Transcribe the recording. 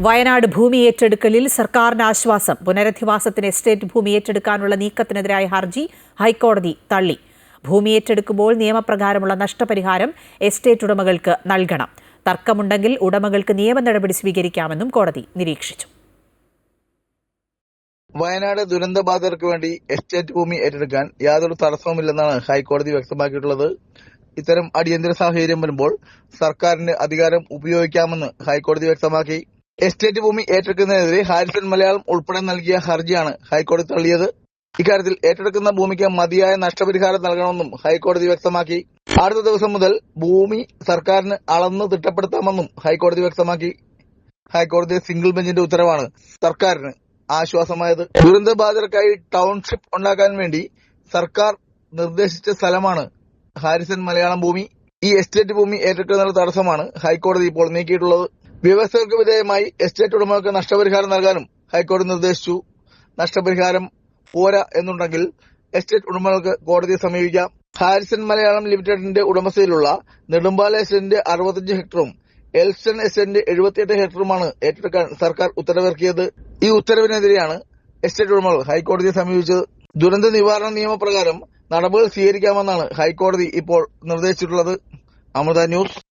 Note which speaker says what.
Speaker 1: വയനാട് ഭൂമി ഏറ്റെടുക്കലിൽ സർക്കാരിന് ആശ്വാസം. പുനരധിവാസത്തിന് എസ്റ്റേറ്റ് ഭൂമി ഏറ്റെടുക്കാനുള്ള നീക്കത്തിനെതിരായ ഹർജി ഹൈക്കോടതി തള്ളി. ഭൂമി ഏറ്റെടുക്കുമ്പോൾ നിയമപ്രകാരമുള്ള നഷ്ടപരിഹാരം എസ്റ്റേറ്റ് ഉടമകൾക്ക് നൽകണം. തർക്കമുണ്ടെങ്കിൽ ഉടമകൾക്ക് നിയമ നടപടി സ്വീകരിക്കാമെന്നും കോടതി നിരീക്ഷിച്ചു.
Speaker 2: വയനാട് ദുരന്തബാധിതർക്ക് വേണ്ടി എസ്റ്റേറ്റ് ഭൂമി ഏറ്റെടുക്കാൻ യാതൊരു തടസ്സവുമില്ലെന്നാണ് ഹൈക്കോടതി വ്യക്തമാക്കിയിട്ടുള്ളത്. ഇത്തരം അടിയന്തര സാഹചര്യം വരുമ്പോൾ സർക്കാരിന്റെ അധികാരം ഉപയോഗിക്കാമെന്ന് ഹൈക്കോടതി വ്യക്തമാക്കി. എസ്റ്റേറ്റ് ഭൂമി ഏറ്റെടുക്കുന്നതിനെതിരെ ഹാരിസൺ മലയാളം ഉൾപ്പെടെ നൽകിയ ഹർജിയാണ് ഹൈക്കോടതി തള്ളിയത്. ഇക്കാര്യത്തിൽ ഏറ്റെടുക്കുന്ന ഭൂമിക്ക് മതിയായ നഷ്ടപരിഹാരം നൽകണമെന്നും ഹൈക്കോടതി വ്യക്തമാക്കി. അടുത്ത ദിവസം മുതൽ ഭൂമി സർക്കാരിന് അളന്ന് തിട്ടപ്പെടുത്താമെന്നും ഹൈക്കോടതി വ്യക്തമാക്കി. ഹൈക്കോടതി സിംഗിൾ ബെഞ്ചിന്റെ ഉത്തരവാണ് സർക്കാരിന് ആശ്വാസമായത്. ദുരന്തബാധിതർക്കായി ടൗൺഷിപ്പ് ഉണ്ടാക്കാൻ വേണ്ടി സർക്കാർ നിർദ്ദേശിച്ച സ്ഥലമാണ് ഹാരിസൺ മലയാളം ഭൂമി. ഈ എസ്റ്റേറ്റ് ഭൂമി ഏറ്റെടുക്കുന്നതിനുള്ള തടസ്സമാണ് ഹൈക്കോടതി ഇപ്പോൾ നീക്കിയിട്ടുള്ളത്. വ്യവസ്ഥകൾക്ക് വിധേയമായി എസ്റ്റേറ്റ് ഉടമകൾക്ക് നഷ്ടപരിഹാരം നൽകാനും ഹൈക്കോടതി നിർദ്ദേശിച്ചു. നഷ്ടപരിഹാരം പോരാ എന്നുണ്ടെങ്കിൽ എസ്റ്റേറ്റ് ഉടമകൾക്ക് കോടതിയെ സമീപിക്കാം. ഹാരിസൺ മലയാളം ലിമിറ്റഡിന്റെ ഉടമസ്ഥയിലുള്ള നെടുമ്പാല എസ്റ്റേറ്റിന്റെ 65 ഹെക്ടറും എൽസ്റ്റൺ എസ്റ്റേറ്റിന്റെ 78 ഹെക്ടറുമാണ് ഏറ്റെടുക്കാൻ സർക്കാർ ഉത്തരവിറക്കിയത്. ഈ ഉത്തരവിനെതിരെയാണ് എസ്റ്റേറ്റ് ഉടമകൾ ഹൈക്കോടതിയെ സമീപിച്ചത്. ദുരന്ത നിവാരണ നിയമപ്രകാരം നടപടികൾ സ്വീകരിക്കാമെന്നാണ് ഹൈക്കോടതി ഇപ്പോൾ നിർദ്ദേശിച്ചിട്ടുള്ളത്. അമൃത ന്യൂസ്.